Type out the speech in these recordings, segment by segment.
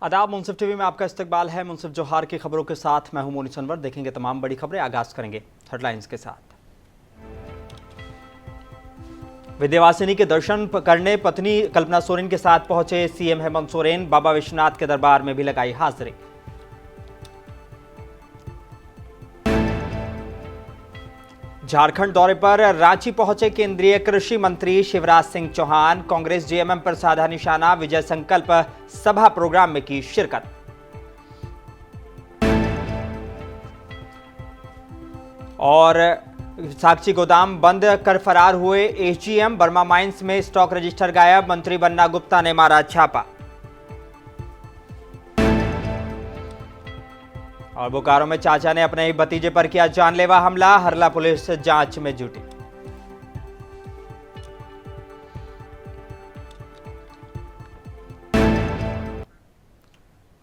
आदाब, मुंसिफ टीवी में आपका इस्तकबाल है। मुंसिफ जोहार की खबरों के साथ मैं हूं मोनी सनवर। देखेंगे तमाम बड़ी खबरें। आगाज करेंगे हेडलाइंस के साथ। विंध्यवासिनी के दर्शन करने पत्नी कल्पना सोरेन के साथ पहुंचे सीएम हेमंत सोरेन। बाबा विश्वनाथ के दरबार में भी लगाई हाजिरी। झारखंड दौरे पर रांची पहुंचे केंद्रीय कृषि मंत्री शिवराज सिंह चौहान। कांग्रेस जेएमएम पर साधा निशाना। विजय संकल्प सभा प्रोग्राम में की शिरकत। और साक्षी गोदाम बंद कर फरार हुए एसजीएम। बर्मा माइंस में स्टॉक रजिस्टर गायब। मंत्री बन्ना गुप्ता ने मारा छापा। और बोकारो में चाचा ने अपने ही भतीजे पर किया जानलेवा हमला। हरला पुलिस जांच में जुटी।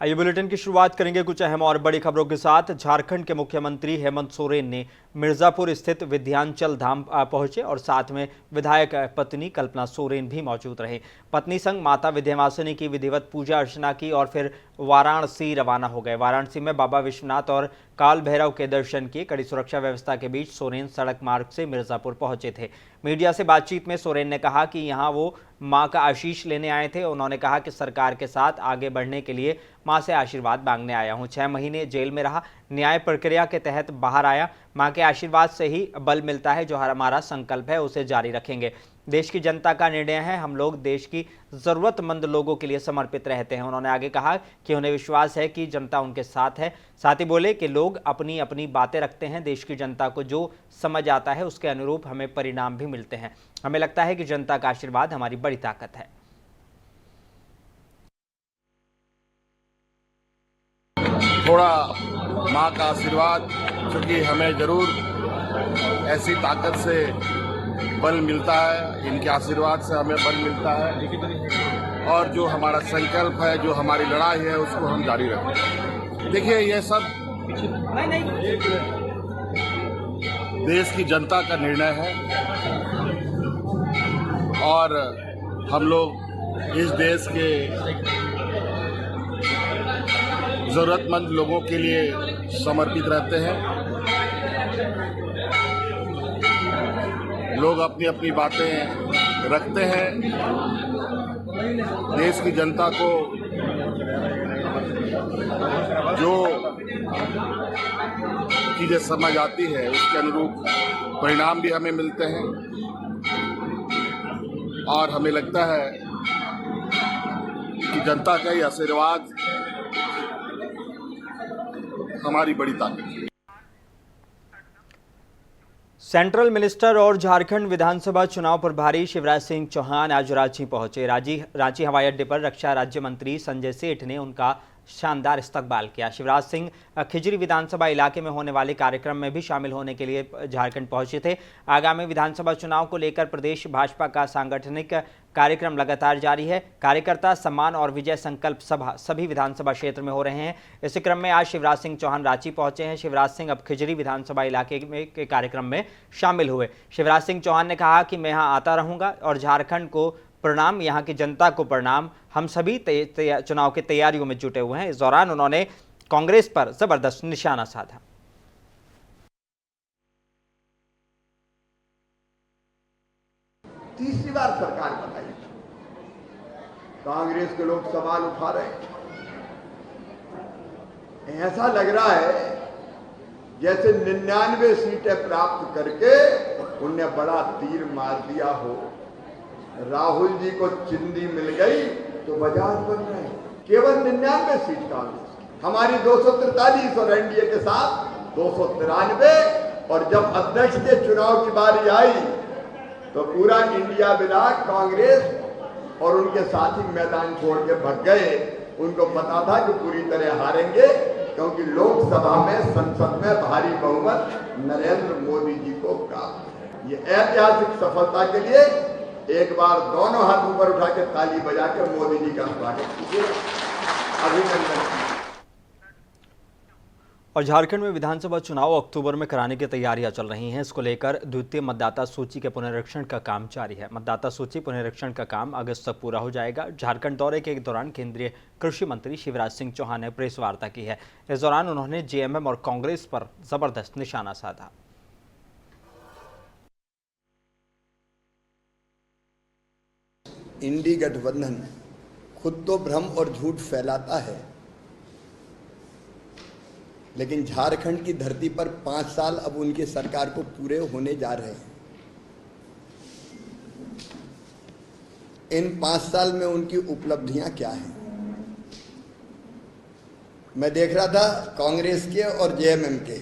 आइए बुलेटिन की शुरुआत करेंगे कुछ अहम और बड़ी खबरों के साथ। झारखंड के मुख्यमंत्री हेमंत सोरेन ने मिर्जापुर स्थित विंध्याचल धाम पहुंचे और साथ में विधायक पत्नी कल्पना सोरेन भी मौजूद रहे। पत्नी संग माता विंध्यवासिनी की विधिवत पूजा अर्चना की और फिर वाराणसी रवाना हो गए। वाराणसी में बाबा विश्वनाथ और काल भैरव के दर्शन किए। कड़ी सुरक्षा व्यवस्था के बीच सोरेन सड़क मार्ग से मिर्जापुर पहुंचे थे। मीडिया से बातचीत में सोरेन ने कहा कि यहां वो मां का आशीष लेने आए थे। उन्होंने कहा कि सरकार के साथ आगे बढ़ने के लिए मां से आशीर्वाद मांगने आया हूं। 6 महीने जेल में रहा, न्याय प्रक्रिया के तहत बाहर आया। मां के आशीर्वाद से ही बल मिलता है। जो हमारा संकल्प है उसे जारी रखेंगे। देश की जनता का निर्णय है। हम लोग देश की जरूरतमंद लोगों के लिए समर्पित रहते हैं। उन्होंने आगे कहा कि उन्हें विश्वास है कि जनता उनके साथ है। साथ ही बोले कि लोग अपनी अपनी बातें रखते हैं। देश की जनता को जो समझ आता है उसके अनुरूप हमें परिणाम भी मिलते हैं। हमें लगता है कि जनता का आशीर्वाद हमारी बड़ी ताकत है। थोड़ा माँ का आशीर्वाद, क्योंकि हमें जरूर ऐसी ताकत से बल मिलता है। इनके आशीर्वाद से हमें बल मिलता है और जो हमारा संकल्प है, जो हमारी लड़ाई है, उसको हम जारी रखें। देखिए, ये सब देश की जनता का निर्णय है और हम लोग इस देश के जरूरतमंद लोगों के लिए समर्पित रहते हैं। लोग अपनी अपनी बातें रखते हैं। देश की जनता को जो चीजें समझ आती है उसके अनुरूप परिणाम भी हमें मिलते हैं और हमें लगता है कि जनता का ही आशीर्वाद हमारी बड़ी ताकत है। सेंट्रल मिनिस्टर और झारखंड विधानसभा चुनाव प्रभारी शिवराज सिंह चौहान आज रांची पहुंचे। रांची हवाई अड्डे पर रक्षा राज्य मंत्री संजय सेठ ने उनका शानदार इस्तकबाल किया। शिवराज सिंह खिजरी विधानसभा इलाके में होने वाले कार्यक्रम में भी शामिल होने के लिए झारखंड पहुंचे थे। आगामी विधानसभा चुनाव को लेकर प्रदेश भाजपा का सांगठनिक कार्यक्रम लगातार जारी है। कार्यकर्ता सम्मान और विजय संकल्प सभा सभी विधानसभा क्षेत्र में हो रहे हैं। इसी क्रम में आज शिवराज सिंह चौहान रांची पहुंचे हैं। शिवराज सिंह अब खिजरी विधानसभा इलाके के कार्यक्रम में शामिल हुए। शिवराज सिंह चौहान ने कहा कि मैं यहाँ आता रहूंगा और झारखंड को प्रणाम, यहाँ की जनता को प्रणाम। हम सभी चुनाव की तैयारियों में जुटे हुए हैं। इस दौरान उन्होंने कांग्रेस पर जबरदस्त निशाना साधा। तीसरी बार सरकार बनाई, कांग्रेस के लोग सवाल उठा रहे हैं। ऐसा लग रहा है जैसे 99 सीटें प्राप्त करके उनने बड़ा तीर मार दिया हो। राहुल जी को चिंदी मिल गई तो बाजार बन रहे हैं। केवल 99 सीट कांग्रेस, हमारी 243 और एनडीए के साथ 293। और जब अध्यक्ष के चुनाव की बारी आई तो पूरा इंडिया मिला कांग्रेस और उनके साथी मैदान छोड़ के भग गए। उनको पता था कि पूरी तरह हारेंगे, क्योंकि लोकसभा में, संसद में भारी बहुमत नरेंद्र मोदी जी को प्राप्त है। ये ऐतिहासिक सफलता के लिए एक बार दोनों हाथ ऊपर उठा के ताली बजा के मोदी जी का स्वागत कीजिए, अभिनंदन कीजिए। और झारखंड में विधानसभा चुनाव अक्टूबर में कराने की तैयारियां चल रही हैं। इसको लेकर द्वितीय मतदाता सूची के पुनरीक्षण का काम जारी है। मतदाता सूची पुनरीक्षण का काम अगस्त तक पूरा हो जाएगा। झारखंड दौरे के दौरान केंद्रीय कृषि मंत्री शिवराज सिंह चौहान ने प्रेस वार्ता की है। इस दौरान उन्होंने जेएमएम और कांग्रेस पर जबरदस्त निशाना साधा। इंडी गठबंधन खुद तो भ्रम और झूठ फैलाता है, लेकिन झारखंड की धरती पर 5 साल अब उनकी सरकार को पूरे होने जा रहे हैं। इन 5 साल में उनकी उपलब्धियां क्या हैं? मैं देख रहा था कांग्रेस के और जेएमएम के,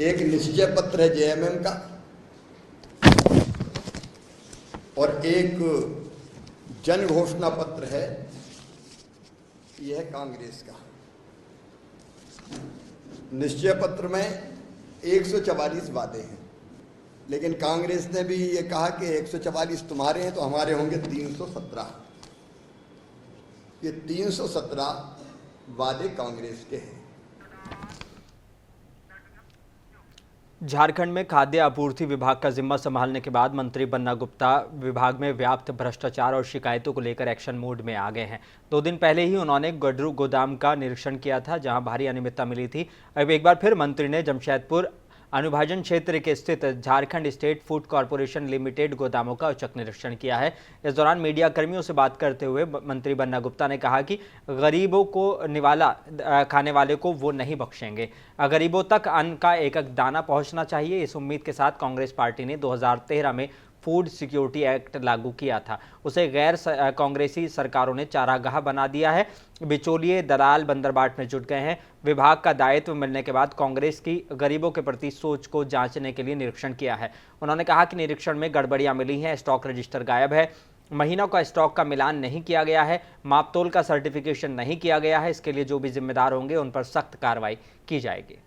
एक निश्चय पत्र है जेएमएम का और एक जन घोषणा पत्र है, यह है कांग्रेस का। निश्चय पत्र में 144 वादे हैं, लेकिन कांग्रेस ने भी ये कहा कि 144 तुम्हारे हैं तो हमारे होंगे 317। ये 317 वादे कांग्रेस के हैं। झारखंड में खाद्य आपूर्ति विभाग का जिम्मा संभालने के बाद मंत्री बन्ना गुप्ता विभाग में व्याप्त भ्रष्टाचार और शिकायतों को लेकर एक्शन मोड में आ गए हैं। 2 दिन पहले ही उन्होंने गडरू गोदाम का निरीक्षण किया था, जहां भारी अनियमितता मिली थी। अब एक बार फिर मंत्री ने जमशेदपुर अनुभाजन क्षेत्र के स्थित Jharkhand state food corporation limited गोदामों का औचक निरीक्षण किया है। इस दौरान मीडिया कर्मियों से बात करते हुए मंत्री बन्ना गुप्ता ने कहा कि गरीबों को निवाला खाने वाले को वो नहीं बख्शेंगे। गरीबों तक अन्न का एक एक दाना पहुंचना चाहिए। इस उम्मीद के साथ कांग्रेस पार्टी ने 2013 में फूड सिक्योरिटी एक्ट लागू किया था। उसे गैर कांग्रेसी सरकारों ने चारागाह बना दिया है। बिचौलिए दलाल बंदरबाट में जुट गए हैं। विभाग का दायित्व मिलने के बाद कांग्रेस की गरीबों के प्रति सोच को जांचने के लिए निरीक्षण किया है। उन्होंने कहा कि निरीक्षण में गड़बड़ियां मिली हैं, स्टॉक रजिस्टर गायब है, महीनों का स्टॉक का मिलान नहीं किया गया है, मापतोल का सर्टिफिकेशन नहीं किया गया है। इसके लिए जो भी जिम्मेदार होंगे उन पर सख्त कार्रवाई की जाएगी।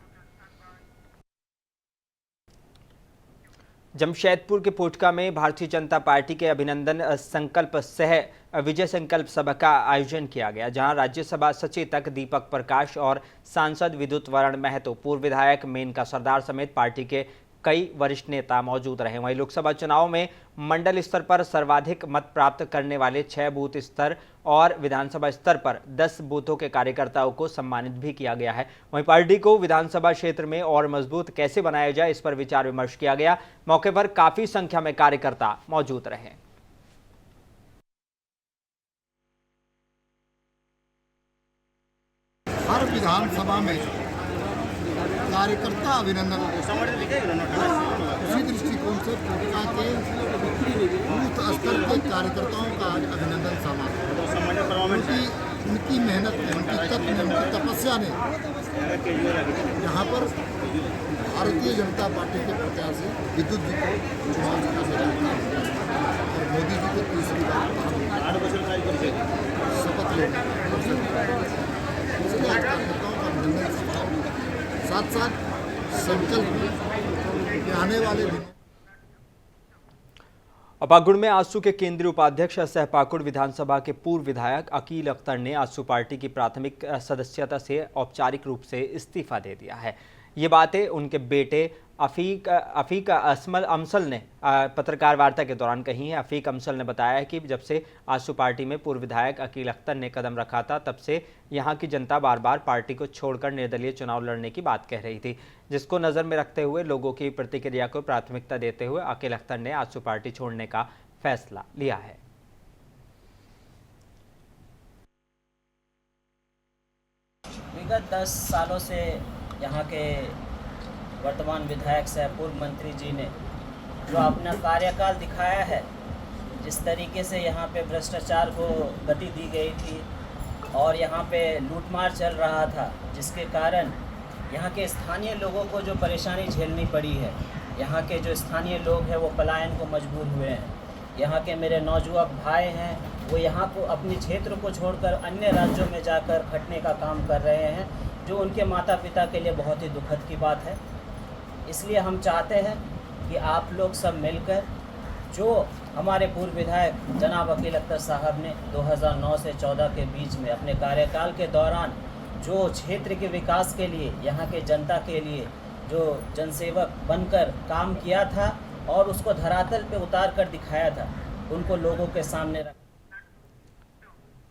जमशेदपुर के पोटका में भारतीय जनता पार्टी के अभिनंदन संकल्प सह विजय संकल्प सभा का आयोजन किया गया, जहां राज्यसभा सचेतक दीपक प्रकाश और सांसद विद्युत वरण महतो, पूर्व विधायक मेनका सरदार समेत पार्टी के कई वरिष्ठ नेता मौजूद रहे। वहीं लोकसभा चुनाव में मंडल स्तर पर सर्वाधिक मत प्राप्त करने वाले 6 बूथ स्तर और विधानसभा स्तर पर 10 बूथों के कार्यकर्ताओं को सम्मानित भी किया गया है। वहीं पार्टी को विधानसभा क्षेत्र में और मजबूत कैसे बनाया जाए, इस पर विचार विमर्श किया गया। मौके पर काफी संख्या में कार्यकर्ता मौजूद रहे। हर विधानसभा में कार्यकर्ता अभिनंदन उसी दृष्टिकोण से पोटका के बूथ स्तर के कार्यकर्ताओं का अभिनंदन समारोह, उनकी मेहनत ने, उनकी तप ने, उनकी तपस्या ने यहाँ पर भारतीय जनता पार्टी के प्रत्याशी विद्युत जी को चुनाव जीतने और मोदी जी को तीसरी बार शपथ लेने इसलिए कार्यकर्ताओं का अभिनंदन, साथ साथ संकल्प आने वाले दिन। पाकुड़ में आजसू के केंद्रीय उपाध्यक्ष सह पाकुड़ विधानसभा के पूर्व विधायक अकील अख्तर ने आजसू पार्टी की प्राथमिक सदस्यता से औपचारिक रूप से इस्तीफा दे दिया है। ये बातें उनके बेटे अफीक अमसल ने पत्रकार वार्ता के दौरान कही है। अफीक अमसल ने बताया कि जब से आजसू पार्टी में पूर्व विधायक अकील अख्तर ने कदम रखा था, तब से यहां की जनता बार बार पार्टी को छोड़कर निर्दलीय चुनाव लड़ने की बात कह रही थी, जिसको नज़र में रखते हुए लोगों की प्रतिक्रिया को प्राथमिकता देते हुए अकील अख्तर ने आजसू पार्टी छोड़ने का फैसला लिया है। विगत 10 सालों से यहाँ के वर्तमान विधायक सह पूर्व मंत्री जी ने जो अपना कार्यकाल दिखाया है, जिस तरीके से यहाँ पे भ्रष्टाचार को गति दी गई थी और यहाँ पे लूटमार चल रहा था, जिसके कारण यहाँ के स्थानीय लोगों को जो परेशानी झेलनी पड़ी है, यहाँ के जो स्थानीय लोग हैं वो पलायन को मजबूर हुए हैं। यहाँ के मेरे नौजुवान भाई हैं, वो यहाँ को अपने क्षेत्र को छोड़कर अन्य राज्यों में जाकर खटने का काम कर रहे हैं, जो उनके माता पिता के लिए बहुत ही दुखद की बात है। इसलिए हम चाहते हैं कि आप लोग सब मिलकर, जो हमारे पूर्व विधायक जनाब अकील अख्तर साहब ने 2009 से 14 के बीच में अपने कार्यकाल के दौरान जो क्षेत्र के विकास के लिए, यहाँ के जनता के लिए जो जनसेवक बनकर काम किया था और उसको धरातल पे उतार कर दिखाया था, उनको लोगों के सामने रखा।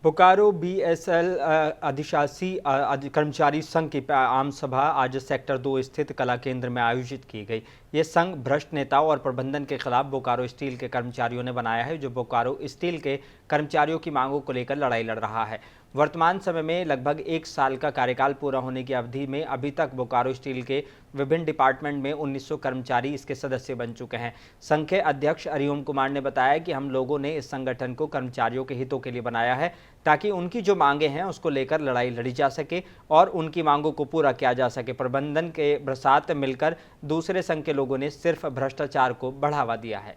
बोकारो बीएसएल अधिशासी कर्मचारी संघ की आम सभा आज सेक्टर 2 स्थित कला केंद्र में आयोजित की गई। ये संघ भ्रष्ट नेताओं और प्रबंधन के खिलाफ बोकारो स्टील के कर्मचारियों ने बनाया है, जो बोकारो स्टील के कर्मचारियों की मांगों को लेकर लड़ाई लड़ रहा है। वर्तमान समय में लगभग 1 साल का कार्यकाल पूरा होने की अवधि में अभी तक बोकारो स्टील के विभिन्न डिपार्टमेंट में 1900 कर्मचारी इसके सदस्य बन चुके हैं। संघ के अध्यक्ष अरिओम कुमार ने बताया कि हम लोगों ने इस संगठन को कर्मचारियों के हितों के लिए बनाया है, ताकि उनकी जो मांगे हैं उसको लेकर लड़ाई लड़ी जा सके और उनकी मांगों को पूरा किया जा सके। प्रबंधन के साथ मिलकर दूसरे संघ के लोगों ने सिर्फ भ्रष्टाचार को बढ़ावा दिया है।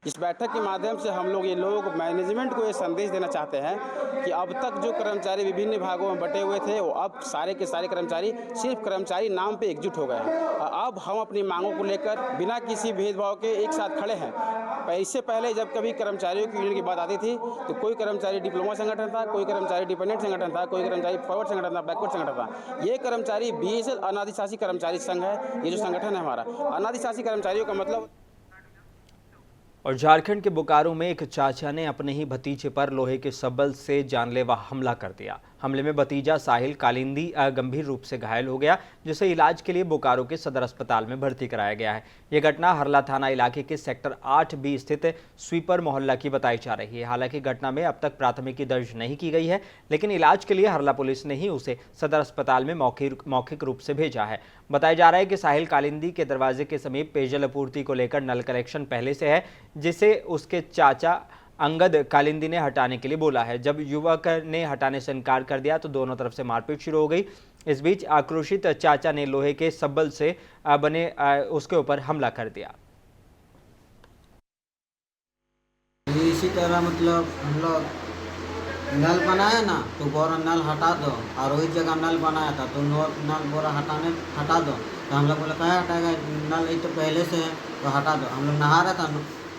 इस बैठक के माध्यम से हम लोग मैनेजमेंट को ये संदेश देना चाहते हैं कि अब तक जो कर्मचारी विभिन्न विभागों में बटे हुए थे, वो अब सारे के सारे कर्मचारी सिर्फ कर्मचारी नाम पे एकजुट हो गए हैं। अब हम अपनी मांगों को लेकर बिना किसी भेदभाव के एक साथ खड़े हैं। इससे पहले जब कभी कर्मचारियों की यूनियन की बात आती थी तो कोई कर्मचारी डिप्लोमा संगठन था, कोई कर्मचारी डिपेंडेंट संगठन था, कोई कर्मचारी फॉरवर्ड संगठन था, बैकवर्ड संगठन था। ये कर्मचारी बीएसएल अनादिशासी कर्मचारी संघ है। ये जो संगठन है हमारा अनादिशासी कर्मचारियों का मतलब। और झारखंड के बोकारो में एक चाचा ने अपने ही भतीजे पर लोहे के सबल से जानलेवा हमला कर दिया। हमले में भतीजा साहिल कालिंदी गंभीर रूप से घायल हो गया, जिसे इलाज के लिए बोकारो के सदर अस्पताल में भर्ती कराया गया है। यह घटना हरला थाना इलाके के सेक्टर 8B स्थित स्वीपर मोहल्ला की बताई जा रही है। हालांकि घटना में अब तक प्राथमिकी दर्ज नहीं की गई है, लेकिन इलाज के लिए हरला पुलिस ने ही उसे सदर अस्पताल में मौखिक रूप से भेजा है। बताया जा रहा है कि साहिल कालिंदी के दरवाजे के समीप पेयजल आपूर्ति को लेकर नल कनेक्शन पहले से है, जिसे उसके चाचा अंगद कालिंदी ने हटाने के लिए बोला है। जब युवक ने हटाने से इनकार कर दिया तो दोनों तरफ से मारपीट शुरू हो गई। इस बीच आक्रोशित चाचा ने लोहे के सबल से बने उसके ऊपर हमला कर दिया। इसी तरह मतलब हम लोग नल बनाया ना, तो बोरा नल हटा दो, और वही जगह नल बनाया था तो नल बोरा हटा दो। तो हम लोग बोले कहाँ हटाएगा, नल ये तो पहले से है तो हटा दो। हम लोग नहा रहा था,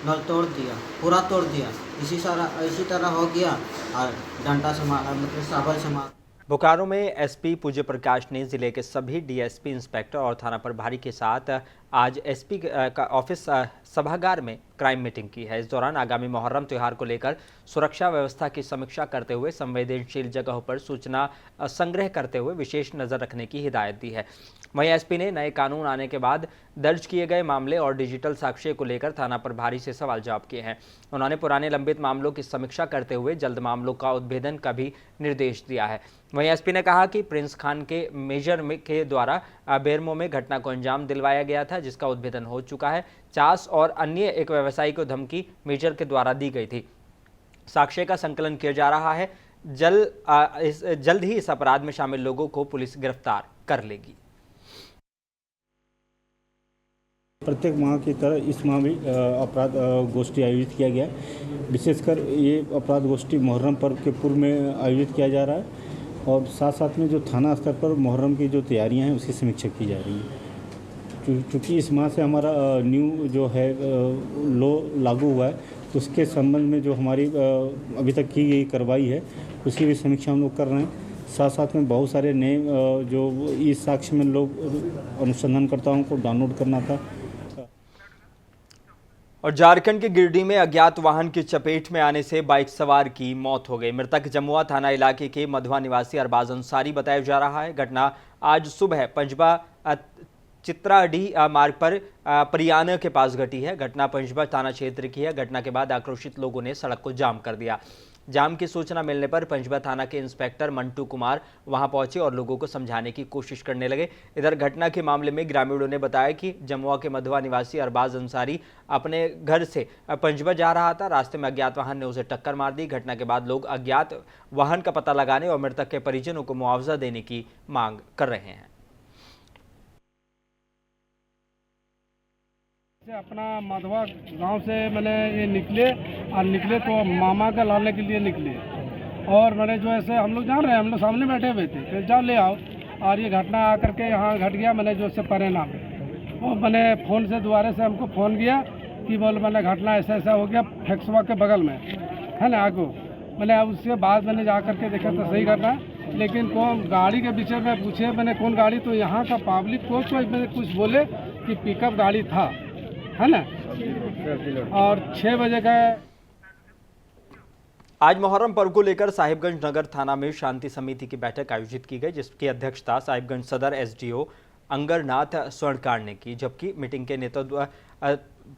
नल तोड़ दिया, पूरा तोड़ दिया। इसी तरह हो गया और डंडा से मारा, मतलब साबल से मारा। बोकारो में एसपी पूज्य प्रकाश ने जिले के सभी डीएसपी इंस्पेक्टर और थाना प्रभारी के साथ आज एसपी का ऑफिस सभागार में क्राइम मीटिंग की है। इस दौरान आगामी मुहर्रम त्यौहार को लेकर सुरक्षा व्यवस्था की समीक्षा करते हुए संवेदनशील जगहों पर सूचना संग्रह करते हुए विशेष नज़र रखने की हिदायत दी है। वहीं एसपी ने नए कानून आने के बाद दर्ज किए गए मामले और डिजिटल साक्ष्य को लेकर थाना प्रभारी से सवाल जवाब किए हैं। उन्होंने पुराने लंबित मामलों की समीक्षा करते हुए जल्द मामलों का उद्भेदन का भी निर्देश दिया है। वहीं एसपी ने कहा कि प्रिंस खान के मेजर के द्वारा बेरमो में घटना को अंजाम दिलवाया गया था, जिसका उद्भेदन हो चुका है। चास और अन्य एक व्यवसायी को धमकी मेजर के द्वारा दी गई थी। साक्ष्य का संकलन किया जा रहा है। जल्द ही इस अपराध में शामिल लोगों को पुलिस गिरफ्तार कर लेगी। प्रत्येक माह की तरह इस माह भी अपराध गोष्ठी आयोजित किया गया है। विशेषकर ये अपराध गोष्ठी मुहर्रम पर्व के पूर्व में आयोजित किया जा रहा है और साथ साथ में जो थाना स्तर पर मुहर्रम की जो तैयारियां हैं उसकी समीक्षा की जा रही है। चूँकि इस माह से हमारा न्यू जो है लॉ लागू हुआ है, तो उसके संबंध में जो हमारी अभी तक की गई कार्रवाई है उसकी भी समीक्षा हम लोग कर रहे हैं। साथ साथ में बहुत सारे नए जो इस साक्ष्य में लोग अनुसंधानकर्ताओं को डाउनलोड करना था। और झारखंड के गिरिडीह में अज्ञात वाहन की चपेट में आने से बाइक सवार की मौत हो गई। मृतक जमुआ थाना इलाके के मधवा निवासी अरबाज अंसारी बताया जा रहा है। घटना आज सुबह पंजबा चित्राडीह मार्ग पर परियाना के पास घटी है। घटना पंजबा थाना क्षेत्र की है। घटना के बाद आक्रोशित लोगों ने सड़क को जाम कर दिया। जाम की सूचना मिलने पर पंजबा थाना के इंस्पेक्टर मंटू कुमार वहां पहुंचे और लोगों को समझाने की कोशिश करने लगे। इधर घटना के मामले में ग्रामीणों ने बताया कि जमुआ के मधवा निवासी अरबाज अंसारी अपने घर से पंजबा जा रहा था। रास्ते में अज्ञात वाहन ने उसे टक्कर मार दी। घटना के बाद लोग अज्ञात वाहन का पता लगाने और मृतक के परिजनों को मुआवजा देने की मांग कर रहे हैं। अपना मधवा गांव से मैंने ये निकले तो मामा का लाने के लिए निकले और मैंने जो ऐसे हम लोग जान रहे हैं, हम लोग सामने बैठे हुए थे, फिर जाओ ले आओ और ये घटना आकर के यहाँ घट गया। मैंने जो उससे परिणाम और मैंने फ़ोन से दोबारा से हमको फ़ोन किया कि बोल मैंने घटना ऐसा ऐसा हो गया फैक्सवा के बगल में है ना आगो। मैंने अब उसके बाद मैंने जा करके देखा तो सही करना है, लेकिन कौन गाड़ी के विषय में पूछे मैंने कौन गाड़ी, तो यहाँ का पब्लिक को मैंने कुछ बोले कि पिकअप गाड़ी था, है ना, और 6 बजे का। आज मुहर्रम पर्व को लेकर साहिबगंज नगर थाना में शांति समिति की बैठक आयोजित की गई, जिसकी अध्यक्षता साहिबगंज सदर एसडीओ अंगरनाथ स्वर्णकार ने की, जबकि मीटिंग के नेतृत्व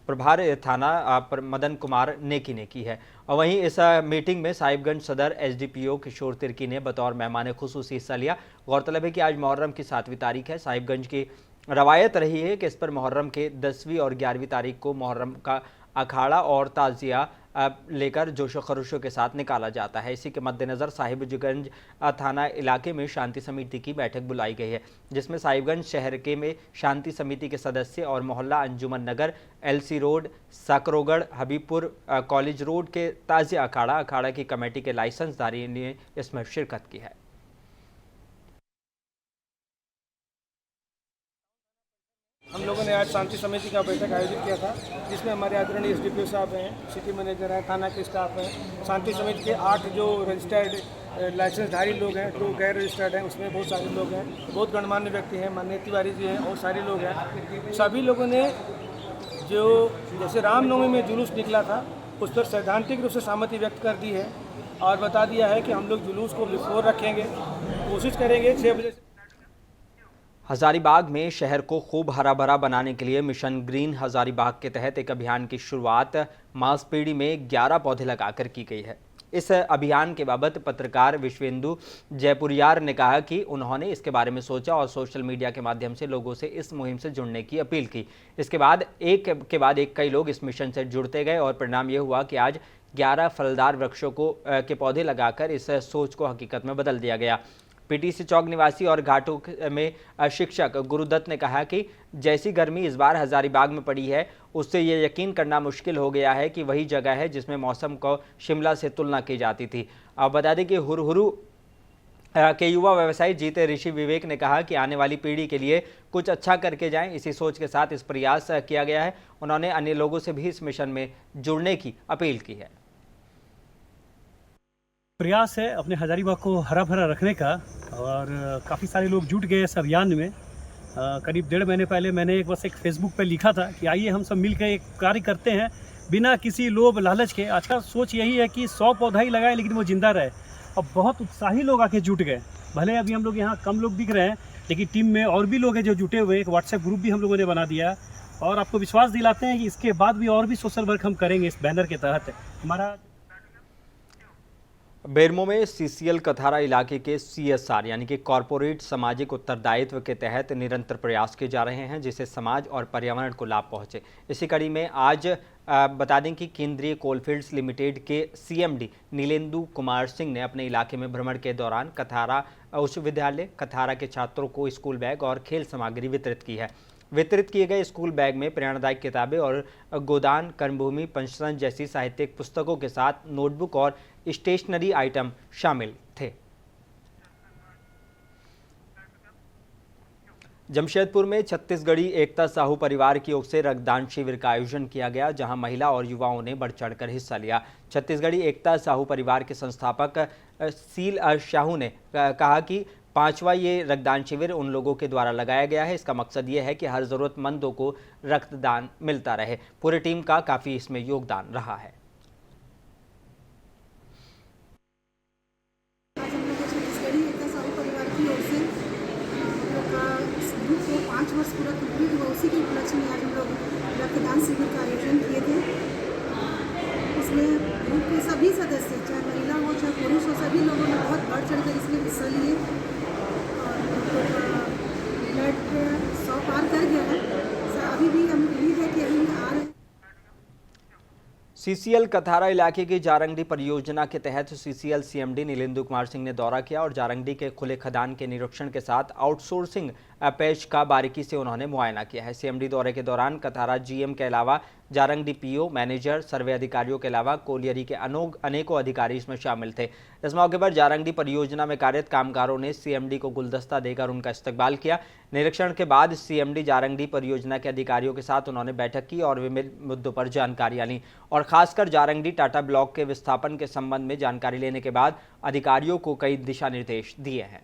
प्रभार थाना मदन कुमार नेकी ने की है। और वहीं इस मीटिंग में साहिबगंज सदर एसडीपीओ किशोर तिर्की ने बतौर मेहमान खुसूसी हिस्सा लिया। गौरतलब है कि आज मुहर्रम की 7वीं तारीख है। साहिबगंज की रवायत रही है कि इस पर मुहर्रम के 10वीं और 11वीं तारीख को मुहर्रम का अखाड़ा और ताजिया लेकर जोशो खरोशों के साथ निकाला जाता है। इसी के मद्देनज़र साहिबगंज थाना इलाके में शांति समिति की बैठक बुलाई गई है, जिसमें साहिबगंज शहर के में शांति समिति के सदस्य और मोहल्ला Anjuman Nagar, LC road, Sakrogarh, Habibpur college road के ताजिया अखाड़ा की कमेटी के लाइसेंसधारी ने इसमें शिरकत की है। हम लोगों ने आज शांति समिति का बैठक आयोजित किया था, जिसमें हमारे आदरणीय एसडीपीओ साहब हैं, सिटी मैनेजर हैं, थाना के स्टाफ हैं, शांति समिति के 8 जो रजिस्टर्ड लाइसेंसधारी लोग हैं, 2 गैर रजिस्टर्ड हैं, उसमें बहुत सारे लोग हैं, बहुत गणमान्य व्यक्ति हैं, माननीय तिवारी जी हैं और सारे लोग हैं। सभी लोगों ने जो जैसे रामनवमी में जुलूस निकला था उस पर सैद्धांतिक रूप से सहमति व्यक्त कर दी है और बता दिया है कि हम लोग जुलूस को बिफोर रखेंगे, कोशिश करेंगे 6 बजे। हजारीबाग में शहर को खूब हरा भरा बनाने के लिए मिशन ग्रीन हजारीबाग के तहत एक अभियान की शुरुआत मांसपेड़ी में 11 पौधे लगाकर की गई है। इस अभियान के बाबत पत्रकार विश्वेंदु जयपुरियार ने कहा कि उन्होंने इसके बारे में सोचा और सोशल मीडिया के माध्यम से लोगों से इस मुहिम से जुड़ने की अपील की। इसके बाद एक के बाद एक कई लोग इस मिशन से जुड़ते गए और परिणाम ये हुआ कि आज 11 फलदार वृक्षों के पौधे लगाकर इस सोच को हकीकत में बदल दिया गया। पीटीसी चौक निवासी और घाटों में शिक्षक गुरुदत्त ने कहा कि जैसी गर्मी इस बार हजारीबाग में पड़ी है, उससे ये यकीन करना मुश्किल हो गया है कि वही जगह है जिसमें मौसम को शिमला से तुलना की जाती थी। अब बता दें कि हुरहुरु के युवा व्यवसायी जीते ऋषि विवेक ने कहा कि आने वाली पीढ़ी के लिए कुछ अच्छा करके जाएं, इसी सोच के साथ इस प्रयास किया गया है। उन्होंने अन्य लोगों से भी इस मिशन में जुड़ने की अपील की है। प्रयास है अपने हजारीबाग को हरा भरा रखने का और काफ़ी सारे लोग जुट गए इस अभियान में। करीब 1.5 महीने पहले मैंने एक फेसबुक पे लिखा था कि आइए हम सब मिलकर एक कार्य करते हैं बिना किसी लोभ लालच के। आज का सोच यही है कि 100 पौधा ही लगाए लेकिन वो जिंदा रहे। अब बहुत उत्साही लोग आके जुट गए। भले अभी हम लोग यहाँ कम लोग दिख रहे हैं, लेकिन टीम में और भी लोग हैं जो जुटे हुए। एक व्हाट्सएप ग्रुप भी हम लोगों ने बना दिया और आपको विश्वास दिलाते हैं कि इसके बाद भी और भी सोशल वर्क हम करेंगे इस बैनर के तहत। हमारा बेरमो में सीसीएल कथारा इलाके के CSR यानी कि कॉरपोरेट सामाजिक उत्तरदायित्व के तहत निरंतर प्रयास किए जा रहे हैं, जिससे समाज और पर्यावरण को लाभ पहुंचे। इसी कड़ी में आज बता दें कि केंद्रीय कोलफील्ड्स लिमिटेड के CMD नीलेंदु कुमार सिंह ने अपने इलाके में भ्रमण के दौरान कथारा उच्च विद्यालय कथारा के छात्रों को स्कूल बैग और खेल सामग्री वितरित की है। वितरित किए गए स्कूल बैग में प्रेरणादायक किताबें और गोदान, कर्मभूमि, पंचतंत्र जैसी साहित्यिक पुस्तकों के साथ नोटबुक और स्टेशनरी आइटम शामिल थे। जमशेदपुर में छत्तीसगढ़ी एकता साहू परिवार की ओर से रक्तदान शिविर का आयोजन किया गया, जहां महिला और युवाओं ने बढ़ चढ़कर हिस्सा लिया। छत्तीसगढ़ी एकता साहू परिवार के संस्थापक सील शाहू ने कहा कि 5वां ये रक्तदान शिविर उन लोगों के द्वारा लगाया गया है। इसका मकसद ये है कि हर ज़रूरतमंदों को रक्तदान मिलता रहे। पूरी टीम का काफ़ी इसमें योगदान रहा है। आज हम लोग छत्तीसगढ़ी एकता साहू परिवार की ओर से ग्रुप को 5 वर्ष पूरा कंप्लीट हुआ, उसी के उपलक्ष्य में आज हम लोग रक्तदान शिविर का आयोजन किए थे। इसमें ग्रुप के सभी सदस्य, चाहे महिला हो चाहे पुरुष हो, सभी लोगों ने बहुत बढ़ चढ़ कर इसमें हिस्सा लिए और ब्लड 100 पार कर गया है। अभी भी हम उम्मीद है कि अभी आ रहे हैं। CCL कथारा इलाके की जारंगडी परियोजना के तहत CCL CMD नीलेंदु कुमार सिंह ने दौरा किया और जारंगडी के खुले खदान के निरीक्षण के साथ आउटसोर्सिंग पैच का बारीकी से उन्होंने मुआयना किया है। सीएमडी दौरे के दौरान कथारा जीएम के अलावा जारंगडी पीओ, मैनेजर, सर्वे अधिकारियों के अलावा कोलियरी के अनेकों अधिकारी इसमें शामिल थे। इस मौके पर जारंगडी परियोजना में कार्यरत कामगारों ने सीएमडी को गुलदस्ता देकर उनका इस्तकबाल किया। निरीक्षण के बाद सीएमडी जारंगडी परियोजना के अधिकारियों के साथ उन्होंने बैठक की और विभिन्न मुद्दों पर जानकारियां ली और खासकर जारंगडी टाटा ब्लॉक के विस्थापन के संबंध में जानकारी लेने के बाद अधिकारियों को कई दिशा निर्देश दिए हैं।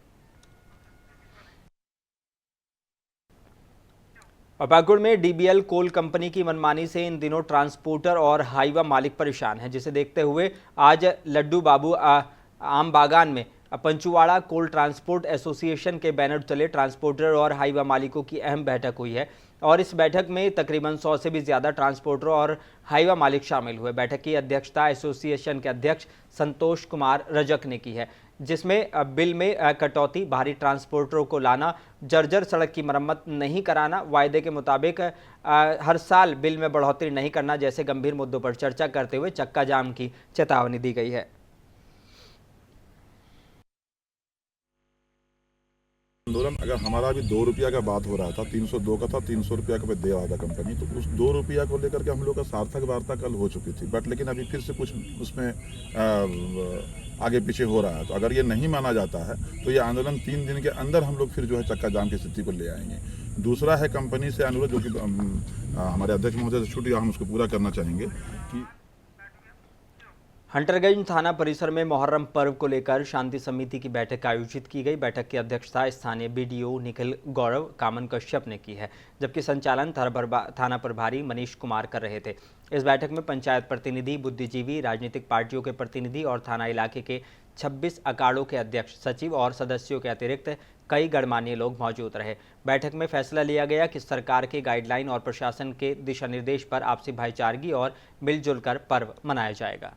और पाकुड़ में डीबीएल कोल कंपनी की मनमानी से इन दिनों ट्रांसपोर्टर और हाईवा मालिक परेशान हैं, जिसे देखते हुए आज लड्डू बाबू आम बागान में पंचुवाड़ा कोल ट्रांसपोर्ट एसोसिएशन के बैनर तले ट्रांसपोर्टर और हाईवा मालिकों की अहम बैठक हुई है और इस बैठक में तकरीबन 100 से भी ज़्यादा ट्रांसपोर्टर और हाईवा मालिक शामिल हुए। बैठक की अध्यक्षता एसोसिएशन के अध्यक्ष संतोष कुमार रजक ने की है, जिसमें बिल में कटौती, भारी ट्रांसपोर्टरों को लाना, जर्जर सड़क की मरम्मत नहीं कराना, वायदे के मुताबिक हर साल बिल में बढ़ोतरी नहीं करना जैसे गंभीर मुद्दों पर चर्चा करते हुए चक्का जाम की चेतावनी दी गई है। आंदोलन अगर हमारा भी 2 रुपया का बात हो रहा था, 302 का था, 300 रुपया का दे रहा था कंपनी, तो उस 2 रुपया को लेकर के हम लोग का सार्थक वार्ता कल हो चुकी थी, बट लेकिन अभी फिर से कुछ उसमें आगे पीछे हो रहा है। तो अगर ये नहीं माना जाता है तो ये आंदोलन 3 दिन के अंदर हम लोग फिर जो है चक्का जाम की स्थिति को ले आएंगे। दूसरा है कंपनी से अनुरोध, जो कि हमारे अध्यक्ष महोदय से छूट गया, हम उसको पूरा करना चाहेंगे कि हंटरगंज थाना परिसर में मुहर्रम पर्व को लेकर शांति समिति की बैठक आयोजित की गई। बैठक की अध्यक्षता स्थानीय बीडीओ निखिल गौरव कामन कश्यप ने की है, जबकि संचालन थाना प्रभारी मनीष कुमार कर रहे थे। इस बैठक में पंचायत प्रतिनिधि, बुद्धिजीवी, राजनीतिक पार्टियों के प्रतिनिधि और थाना इलाके के 26 अखाड़ों के अध्यक्ष, सचिव और सदस्यों के अतिरिक्त कई गणमान्य लोग मौजूद रहे। बैठक में फैसला लिया गया कि सरकार के गाइडलाइन और प्रशासन के दिशा निर्देश पर आपसी भाईचारगी और मिलजुल कर पर्व मनाया जाएगा।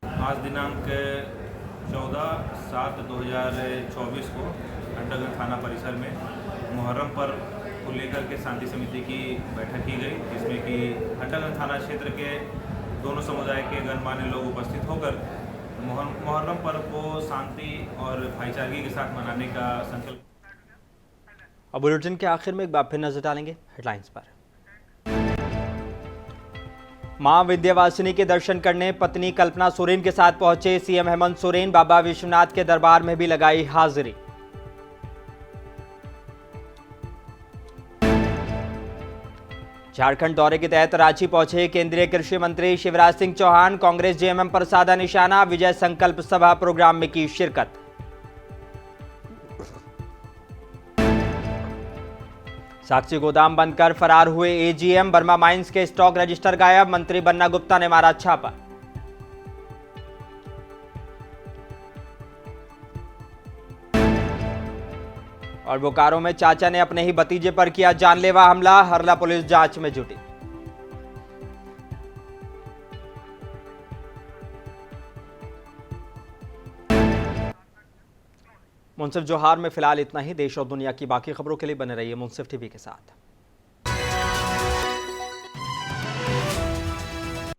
आज दिनांक 14/7/2024 को हंटरगंज थाना परिसर में मुहर्रम पर्व को लेकर के शांति समिति की बैठक की गई, जिसमें कि हंटरगंज थाना क्षेत्र के दोनों समुदाय के गणमान्य लोग उपस्थित होकर मुहर्रम पर्व को शांति और भाईचारगी के साथ मनाने का संकल्प। अब बुलेटिन के आखिर में एक बार फिर नजर डालेंगे हेडलाइंस पर। मां विंध्यवासिनी के दर्शन करने पत्नी कल्पना सोरेन के साथ पहुंचे सीएम हेमंत सोरेन। बाबा विश्वनाथ के दरबार में भी लगाई हाजिरी। झारखंड दौरे के तहत रांची पहुंचे केंद्रीय कृषि मंत्री शिवराज सिंह चौहान। कांग्रेस जेएमएम पर साधा निशाना, विजय संकल्प सभा प्रोग्राम में की शिरकत। साक्षी गोदाम बंद कर फरार हुए एजीएम। बर्मा माइंस के स्टॉक रजिस्टर गायब, मंत्री बन्ना गुप्ता ने मारा छापा। और बोकारो में चाचा ने अपने ही भतीजे पर किया जानलेवा हमला, हरला पुलिस जांच में जुटी। मुंसिफ जोहार में फिलहाल इतना ही। देश और दुनिया की बाकी खबरों के लिए बने रहिए मुंसिफ टीवी के साथ।